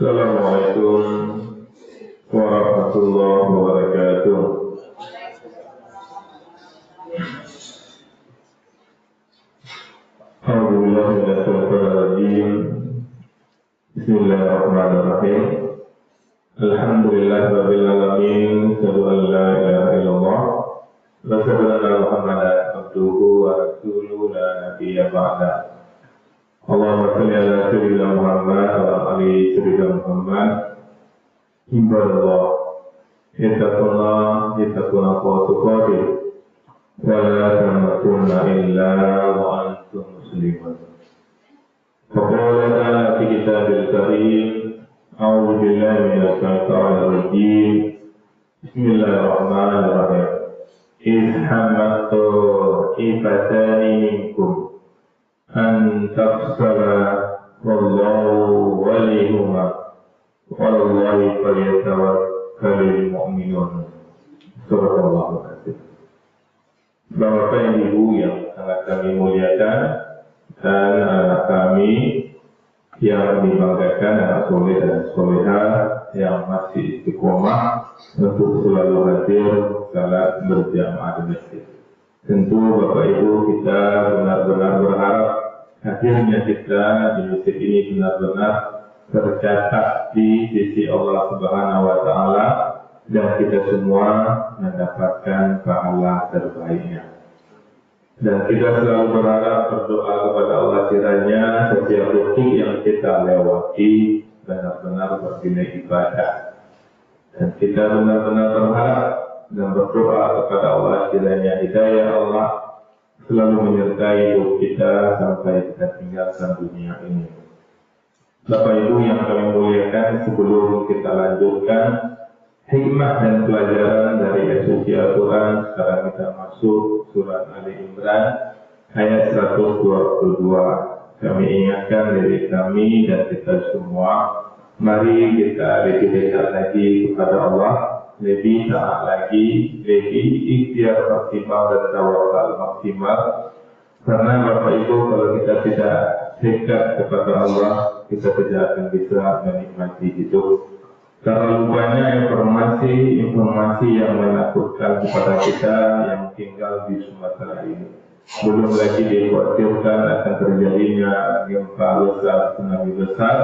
Assalamualaikum warahmatullahi wabarakatuh. Alhamdulillah minasyaitonirrajim. Bismillahirrahmanirrahim. Alhamdulillahirabbil alamin. Asyhadu an la ilaha illallah wa asyhadu anna Muhammadan abduhu wa rasuluhu la nabiyya ba'da. Allahumma shalli ala sayyidina Muhammad wa ala ali sayyidina Muhammad. Ibadallah, ittaqullah haqqa tuqatih wa la tamutunna illa wa antum muslimun. Faqala ta'ala fi kitabil karim, a'udzu billahi minasy syaithanir rajim. Bismillahirrahmanirrahim. Izhamatu ifatani minkum an tafsala wallahu waliyuhuma wallahi falyatawakkalul mu'minun. Surah Al-Azim. Bapak dan Ibu yang sangat kami muliakan dan anak kami yang dibanggakan, anak soleh dan solehah yang masih istiqomah untuk selalu hadir salat berjamaah di masjid. Tentu Bapak Ibu kita benar-benar berharap hadirnya kita di masjid ini benar-benar tercatat di sisi Allah Subhanahu wa Ta'ala dan kita semua mendapatkan pahala terbaiknya. Dan kita selalu berharap berdoa kepada Allah kiranya setiap detik yang kita lewati benar-benar bernilai ibadah. Dan kita benar-benar berharap dan berdoa kepada Allah kiranya hidayah Allah selalu menyertai hidup kita sampai kita tinggalkan dunia ini. Bapak Ibu yang kami muliakan, sebelum kita lanjutkan hikmah dan pelajaran dari esensi Al-Quran, sekarang kita masuk surat Ali Imran ayat 122. Kami ingatkan diri kami dan kita semua, mari kita lebih dekat lagi kepada Allah, lebih taat lagi, lebih ikhtiar maksimal dan tawakal maksimal. Karena Bapak Ibu, kalau kita tidak dekat kepada Allah, kita tidak akan bisa menikmati hidup. Terlalu banyak informasi yang menakutkan kepada kita yang tinggal di Sumatera ini. Belum lagi dikhawatirkan akan terjadinya gempa besar, tsunami besar.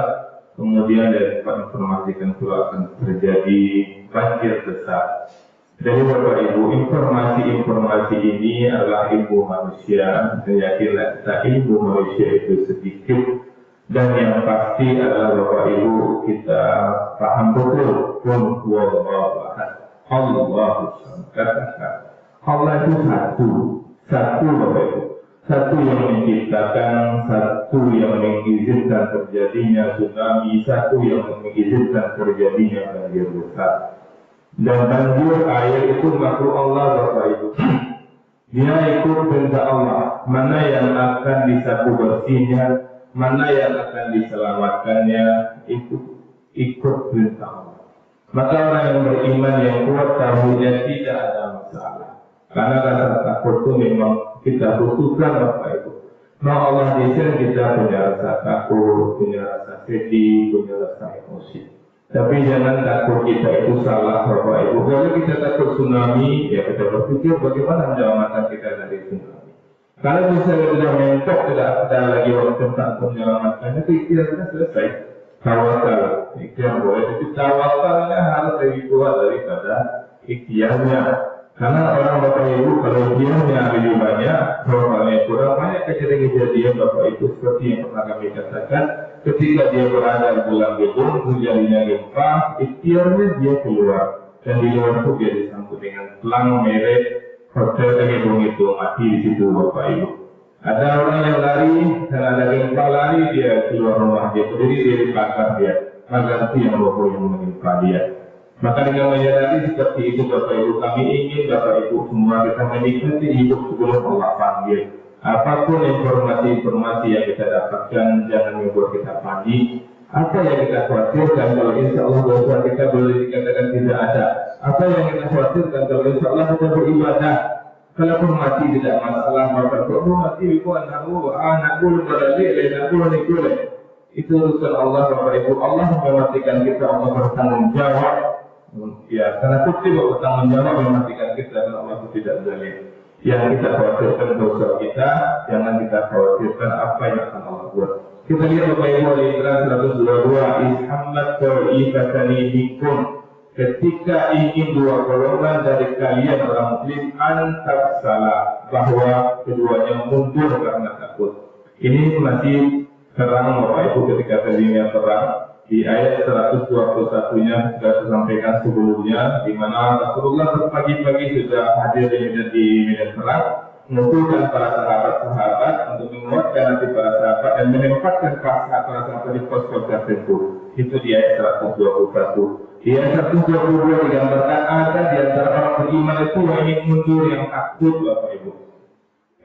Kemudian diinformasikan pula akan terjadi banjir besar. Jadi Bapak Ibu, informasi ini adalah ilmu manusia. Dan yakinlah kita ilmu manusia itu sedikit. Dan yang pasti adalah Bapak Ibu kita paham betul. Allah katakan Allah itu satu Bapak Ibu. Satu yang menciptakan, satu yang mengizinkan terjadinya tsunami, satu yang mengizinkan terjadinya banjir besar. Dan banjir air itu makhluk Allah Bapak Ibu. Dia ikut perintah Allah. Mana yang akan disapu bersihnya, mana yang akan diselamatkannya, itu ikut perintah Allah. Maka orang yang beriman yang kuat tahunya tidak ada masalah. Karena rasa takut itu memang kita butuhkan Bapak Ibu. Nah Allah desain kita punya rasa takut, punya rasa sedih, punya rasa emosi. Tapi jangan takut kita itu salah Bapak Ibu. Kalau kita takut tsunami, ya kita berpikir bagaimana menyelamatkan kita dari tsunami. Kalau misalnya sudah mentok, tidak ada lagi waktu untuk menyelamatkannya, itu ikhtiar kita selesai. Tawakal, ikhtiar boleh, tapi tawakalnya harus lebih kuat daripada ikhtiarnya. Karena orang Bapak Ibu kalau diamnya lebih banyak, tawakalnya kurang, banyak kejadian Bapak Ibu seperti yang pernah kami katakan. Ketika dia berada di dalam gedung, terjadinya gempa, ikhtiarnya dia keluar. Dan di luar itu dia disambut dengan pelang merek hotel gedung itu, mati di situ Bapak Ibu. Ada orang yang lari, dan ada gempa lari, dia keluar rumah dia berdiri, dia dibakar dia. Maka itu yang Bapak yang menimpa dia. Maka dengan menyadari seperti itu Bapak Ibu, kami ingin Bapak Ibu semua kita menikmati hidup sebelum Allah panggil. Apapun informasi yang kita dapatkan, jangan membuat kita panik. Apa yang kita khawatirkan kalau insya Allah dosa kita boleh dikatakan tidak ada. Apa yang kita khawatirkan kalau insya Allah kita beribadah. Kalaupun mati tidak masalah, maka kalau mati itu anak boleh berada, anak boleh. Itu urusan Allah Bapak Ibu. Allah mematikan kita, Allah bertanggung jawab. Ya, karena bukti bahwa bertanggung jawab mematikan kita dan Allah itu tidak zalim. Yang kita khawatirkan dosa kita, jangan kita khawatirkan apa yang akan Allah buat. Kita lihat Bapak Ibu Al-Imran 122, Ishammat ta'ifatani minkum. Ketika ingin dua golongan dari kalian orang muslim antar salah, bahwa keduanya mundur karena takut. Ini masih terang Bapak Ibu ketika tadinya terang di ayat 121-nya sudah disampaikan sebelumnya, di mana Rasulullah pagi-pagi sudah hadir di medan perang, mengumpulkan para sahabat-sahabat untuk menguatkan hati para sahabat dan menempatkan para sahabat di pos-pos tertentu. Itu di ayat 121. Di ayat 122 digambarkan ada di antara orang beriman itu yang ingin mundur, yang takut Bapak Ibu.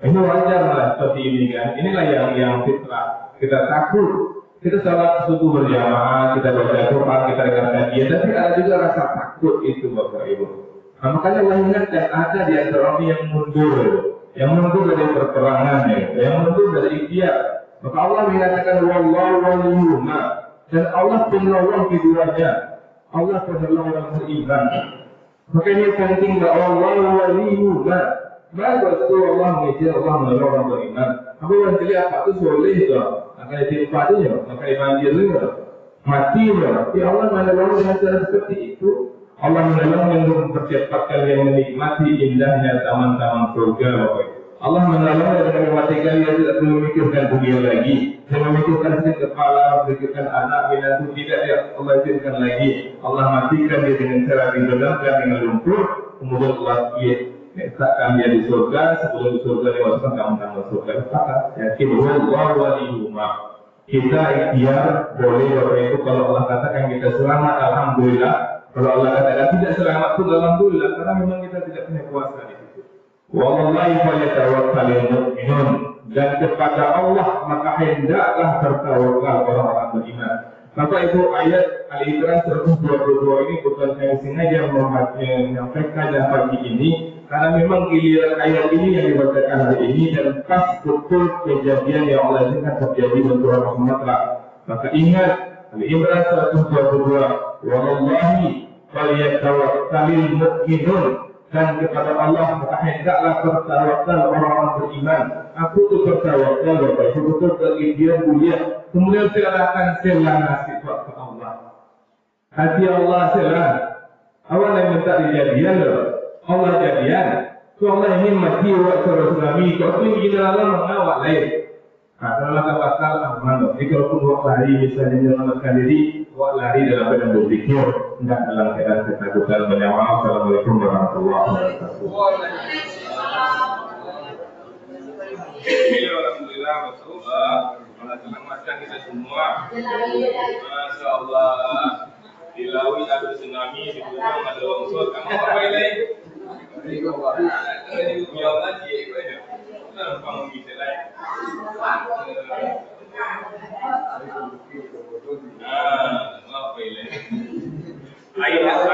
Ini wajar lah seperti ini kan. Inilah yang fitrah. Kita takut. Kita sholat subuh berjamaah, kita baca Quran, kita dengarkan dia, tapi ada juga rasa takut itu Bapak Ibu. Nah, makanya Allah ingatkan ada di antara orang yang mundur dari perperangan, yang mundur dari ikhtiar. Maka Allah mengatakan wallahu waliyuhuma, dan Allah penolong keduanya. Allah penolong orang beriman. Maka ini penting bahwa wallahu waliyuhuma. Bagus tu Allah mengajar, Allah menolong orang beriman. Apa yang terlihat apa tu soleh tu? Maka timpa dia, maka iman dia juga mati dia. Ya Allah menolong dengan cara seperti itu. Allah menolong yang mempercepatkan yang menikmati indahnya taman-taman surga. Allah menolong dengan mematikan dia tidak perlu memikirkan dunia lagi, dan memikirkan sedikit kepala, memikirkan anak, binatu tidak ya. Allah izinkan lagi. Allah matikan dia dengan cara dibenamkan dengan lumpur, kemudian Allah letakkan dia di surga. Sebelum di surga dia masukkan taman-taman surga. Maka yakin wallahu waliyuhuma. Kita ikhtiar boleh Bapak Ibu. Kalau Allah katakan kita selamat, alhamdulillah. Kalau Allah katakan tidak selamat pun alhamdulillah, karena memang kita tidak punya kuasa di situ. Wallahi falyatawakkalul mu'minun, dan kepada Allah maka hendaklah bertawakal orang-orang beriman. Bapak Ibu, ayat Al-Imran 122 ini bukan saya sengaja menyampaikan pagi ini, karena memang giliran ayat ini yang dibacakan hari ini dan pas betul kejadian yang Allah inginkan terjadi untuk orang Sumatera. Maka ingat Al-Imran 122, wallahi falyatawakkalul mu'minun, dan kepada Allah maka hendaklah bertawakal orang-orang beriman. Aku tu bertawakal Bapak Ibu, betul bagi dia mulia. Kemudian serahkan selang sifat ke Allah. Hati Allah selang. Awak yang minta dijadian loh. Allah jadian. So Allah ingin mati awak tsunami. Kau tu ingin Allah mengawak lain. Kalau Allah bakal aman loh. Jadi kalau pun awak lari misalnya menyelamatkan diri, awak lari dalam keadaan berpikir, tidak dalam keadaan ketakutan. Banyak maaf. Assalamualaikum warahmatullahi wabarakatuh. Alhamdulillah, Rasulullah. Allah selamatkan kita semua. Masya Allah. Di laut ada tsunami, di gunung ada longsor. Kamu apa ini? Ini punya Allah dia itu aja. Kita nampak bisa lain. Nah, apa ini? Ayat